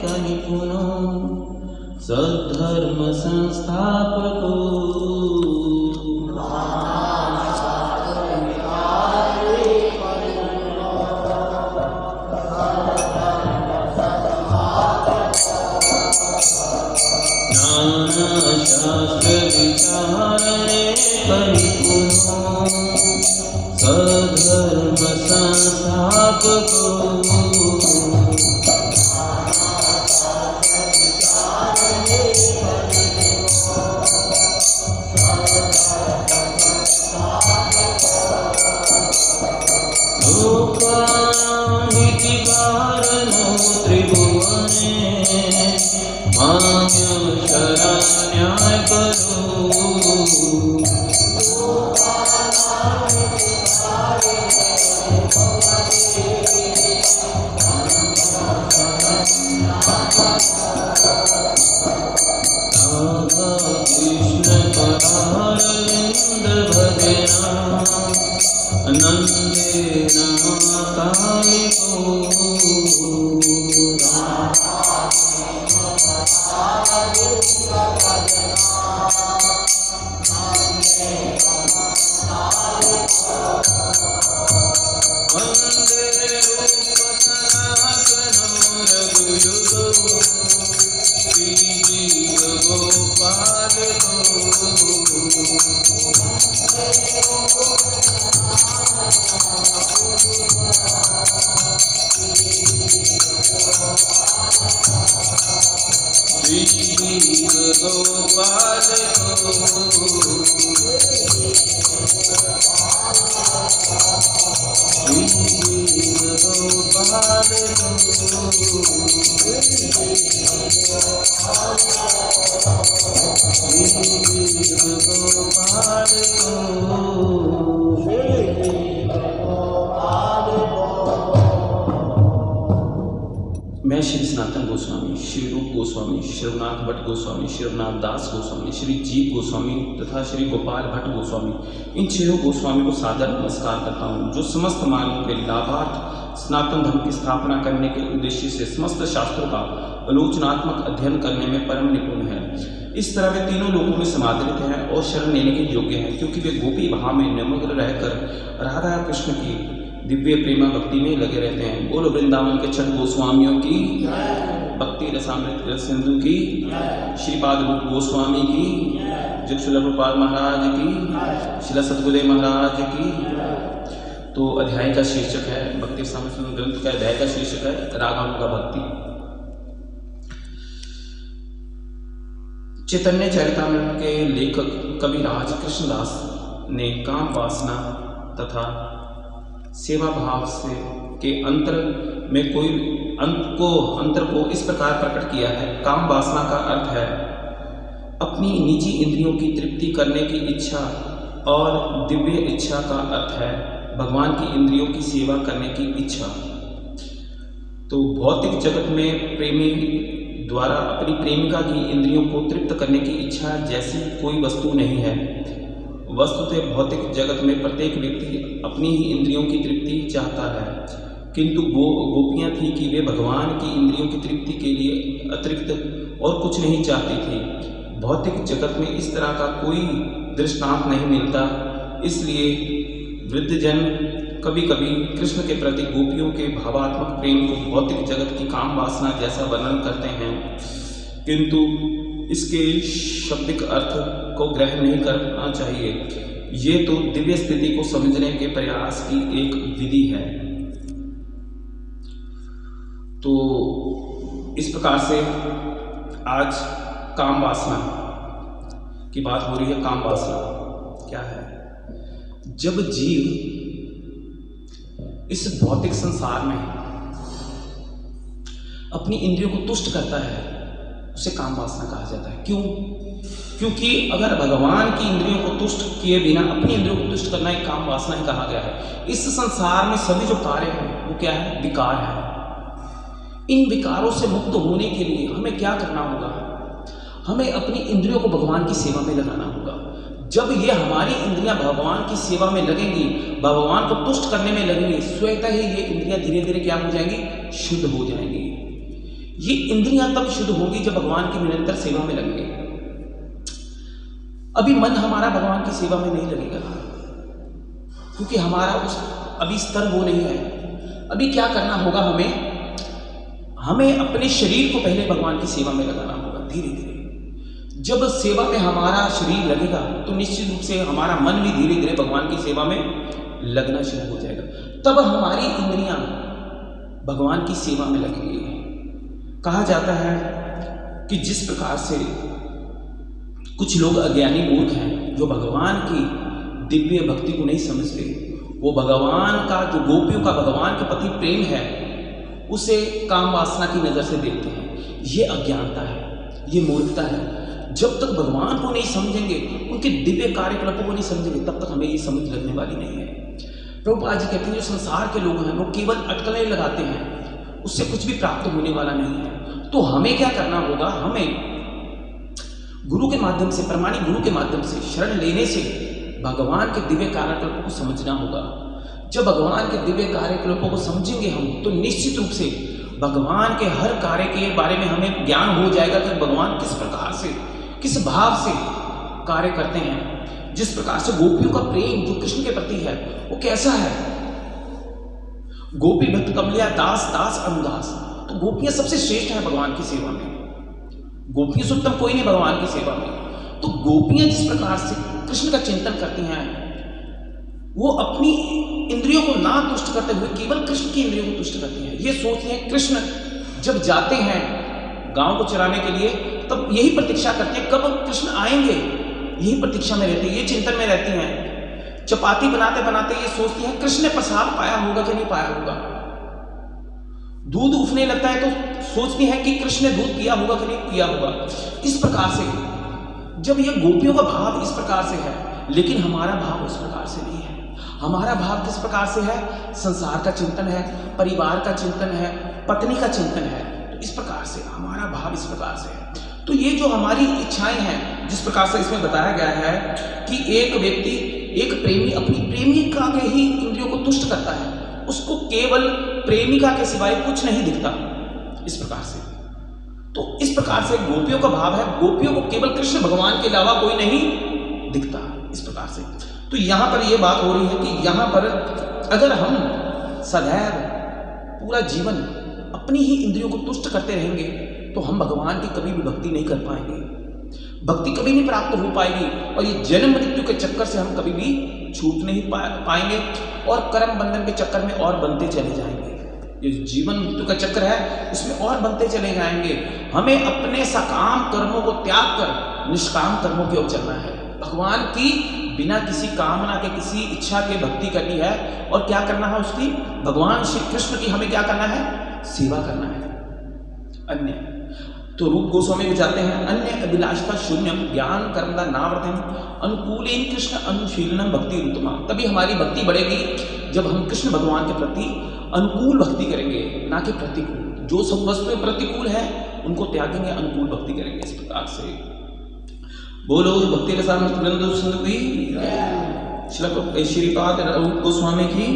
कनि पुनः सद्धर्म संस्थापको शास्त्र विचारणे परिपूर्ण सधर्म संस्थापको लोकाहितकारणो त्रिभुवने मान्यं शरण्याय करो कृष्ण पदारविंद भजना नंदेन कालिको मैं श्री सनातन गोस्वामी, श्री रूप गोस्वामी, श्रीनाथ भट्ट गोस्वामी, श्रीनाथ दास गोस्वामी, श्री जीव गोस्वामी तथा श्री गोपाल भट्ट गोस्वामी, इन छह गोस्वामी को सादर नमस्कार करता हूँ, जो समस्त मानवों के लाभार्थ सनातन धर्म की स्थापना करने के उद्देश्य से समस्त शास्त्रों का आलोचनात्मक अध्ययन करने में परम निपुण है। इस तरह वे तीनों लोगों में समादृत हैं और शरण लेने के योग्य हैं, क्योंकि वे गोपी भाव में निमग्न रहकर राधा कृष्ण की दिव्य प्रेमा भक्ति में लगे रहते हैं। बोलो वृंदावन के छठ गोस्वामियों की, भक्ति रसामृत सिंधु की, श्रीपाद रूप गोस्वामी की, जगशूल प्रभुपाद महाराज की, शिला सतगुरुदेव महाराज की। तो अध्याय का शीर्षक है, भक्ति रसामृत सिंधु ग्रंथ का अध्याय का शीर्षक है रागानुगा भक्ति। चैतन्य चरितामृत के लेखक कविराज कृष्णदास ने काम वासना तथा सेवा भाव से के अंतर में कोई अंतर को इस प्रकार प्रकट किया है। काम वासना का अर्थ है अपनी निजी इंद्रियों की तृप्ति करने की इच्छा, और दिव्य इच्छा का अर्थ है भगवान की इंद्रियों की सेवा करने की इच्छा। तो भौतिक जगत में प्रेमी द्वारा अपनी प्रेमिका की इंद्रियों को तृप्त करने की इच्छा जैसी कोई वस्तु नहीं है। वस्तुतः भौतिक जगत में प्रत्येक व्यक्ति अपनी ही इंद्रियों की तृप्ति चाहता है, किंतु गोपियां थी कि वे भगवान की इंद्रियों की तृप्ति के लिए अतिरिक्त और कुछ नहीं चाहती थी। भौतिक जगत में इस तरह का कोई दृष्टांत नहीं मिलता, इसलिए वृद्धजन कभी कभी कृष्ण के प्रति गोपियों के भावात्मक प्रेम को भौतिक जगत की काम वासना जैसा वर्णन करते हैं, किंतु इसके शाब्दिक अर्थ को ग्रहण नहीं करना चाहिए। ये तो दिव्य स्थिति को समझने के प्रयास की एक विधि है। तो इस प्रकार से आज काम वासना की बात हो रही है। काम वासना क्या है? जब जीव इस भौतिक संसार में अपनी इंद्रियों को तुष्ट करता है, उसे काम वासना कहा जाता है। क्यों? क्योंकि अगर भगवान की इंद्रियों को तुष्ट किए बिना अपनी इंद्रियों को तुष्ट करना एक काम वासना ही कहा गया है। इस संसार में सभी जो कार्य हैं वो क्या है? विकार है। इन विकारों से मुक्त होने के लिए हमें क्या करना होगा? हमें अपनी इंद्रियों को भगवान की सेवा में लगाना होगा। जब ये हमारी इंद्रियां भगवान की सेवा में लगेंगी, भगवान को तुष्ट करने में लगेंगी, स्वतः ही ये इंद्रियां धीरे धीरे क्या हो जाएंगी, शुद्ध हो जाएंगी। ये इंद्रियां तब शुद्ध होगी जब भगवान की निरंतर सेवा में लगेंगे। अभी मन हमारा भगवान की सेवा में नहीं लगेगा, क्योंकि हमारा उस अभी स्तर वो नहीं है। अभी क्या करना होगा, हमें अपने शरीर को पहले भगवान की सेवा में लगाना होगा। धीरे धीरे जब सेवा में हमारा शरीर लगेगा तो निश्चित रूप से हमारा मन भी धीरे धीरे भगवान की सेवा में लगना शुरू हो जाएगा। तब हमारी इंद्रियां भगवान की सेवा में लगेंगी। कहा जाता है कि जिस प्रकार से कुछ लोग अज्ञानी मूर्ख हैं जो भगवान की दिव्य भक्ति को नहीं समझते, वो भगवान का जो गोपियों का भगवान के प्रति प्रेम है उसे काम वासना की नज़र से देखते हैं। ये अज्ञानता है, ये मूर्खता है। जब तक भगवान को नहीं समझेंगे, उनके दिव्य कार्यकलापों को नहीं समझेंगे, तब तक हमें ये समझ लगने वाली नहीं है। प्रभुपाद जी कहते हैं जो संसार के लोग हैं वो केवल अटकलें लगाते हैं, उससे कुछ भी प्राप्त होने वाला नहीं है। तो हमें क्या करना होगा, हमें गुरु के माध्यम से, प्रमाणिक गुरु के माध्यम से शरण लेने से भगवान के दिव्य कार्यकलापों को समझना होगा। जब भगवान के दिव्य कार्यकलापों को समझेंगे हम, तो निश्चित रूप से भगवान के हर कार्य के बारे में हमें ज्ञान हो जाएगा कि भगवान किस प्रकार से, किस भाव से कार्य करते हैं। जिस प्रकार से गोपियों का प्रेम जो कृष्ण के प्रति है वो कैसा है। गोपी भक्त कमलिया दास दास अनुदास, तो गोपियां सबसे श्रेष्ठ है भगवान की सेवा में। गोपियों से उत्तम कोई नहीं भगवान की सेवा में। तो गोपियां जिस प्रकार से कृष्ण का चिंतन करती हैं, वो अपनी इंद्रियों को ना तुष्ट करते हुए केवल कृष्ण की इंद्रियों को तुष्ट करती हैं। ये सोचते हैं कृष्ण जब जाते हैं गांव को चराने के लिए, तब यही प्रतीक्षा करते हैं कब कृष्ण आएंगे, यही प्रतीक्षा में रहती है, ये चिंतन में रहती हैं। चपाती बनाते बनाते ये सोचती हैं कृष्ण ने प्रसाद पाया होगा कि नहीं पाया होगा। दूध उफने लगता है तो सोचती हैं कि कृष्ण ने दूध पिया होगा कि नहीं पिया होगा। इस प्रकार से जब ये गोपियों का भाव इस प्रकार से है, लेकिन हमारा भाव उस प्रकार से नहीं है। हमारा भाव किस प्रकार से है, संसार का चिंतन है, परिवार का चिंतन है, पत्नी का चिंतन है। तो इस प्रकार से हमारा भाव इस प्रकार से है। तो ये जो हमारी इच्छाएं हैं, जिस प्रकार से इसमें बताया गया है कि एक व्यक्ति, एक प्रेमी अपनी प्रेमिका के ही इंद्रियों को तुष्ट करता है, उसको केवल प्रेमिका के सिवाय कुछ नहीं दिखता। इस प्रकार से, तो इस प्रकार से गोपियों का भाव है, गोपियों को केवल कृष्ण भगवान के अलावा कोई नहीं दिखता। इस प्रकार से तो यहाँ पर यह बात हो रही है कि यहाँ पर अगर हम सदैव पूरा जीवन अपनी ही इंद्रियों को तुष्ट करते रहेंगे तो हम भगवान की कभी भी भक्ति नहीं कर पाएंगे, भक्ति कभी नहीं प्राप्त हो पाएगी। और ये जन्म मृत्यु के चक्कर से हम कभी भी छूट नहीं पाएंगे और कर्म बंधन के चक्कर में और बनते चले जाएंगे। ये जीवन मृत्यु का चक्र है, उसमें और बनते चले जाएंगे। हमें अपने सकाम कर्मों को त्याग कर निष्काम कर्मों की ओर चलना है। भगवान की बिना किसी कामना के, किसी इच्छा के भक्ति करनी है। और क्या करना है उसकी, भगवान श्री कृष्ण की हमें क्या करना है, सेवा करना है। अन्य तो रूप गोस्वामी में जाते हैं, अन्य अभिलाषता शून्यम ज्ञान कर्मदा नावर्तम अनुकूलेन कृष्ण अनुशीलनम भक्ति उत्तमा। तभी हमारी भक्ति बढ़ेगी जब हम कृष्ण भगवान के प्रति अनुकूल भक्ति करेंगे, ना कि प्रतिकूल। जो सब वस्तुएं प्रतिकूल है उनको त्यागेंगे, अनुकूल भक्ति करेंगे। इस प्रकार से बोलो भक्ति रसामृत श्रीपाद रूप गोस्वामी की।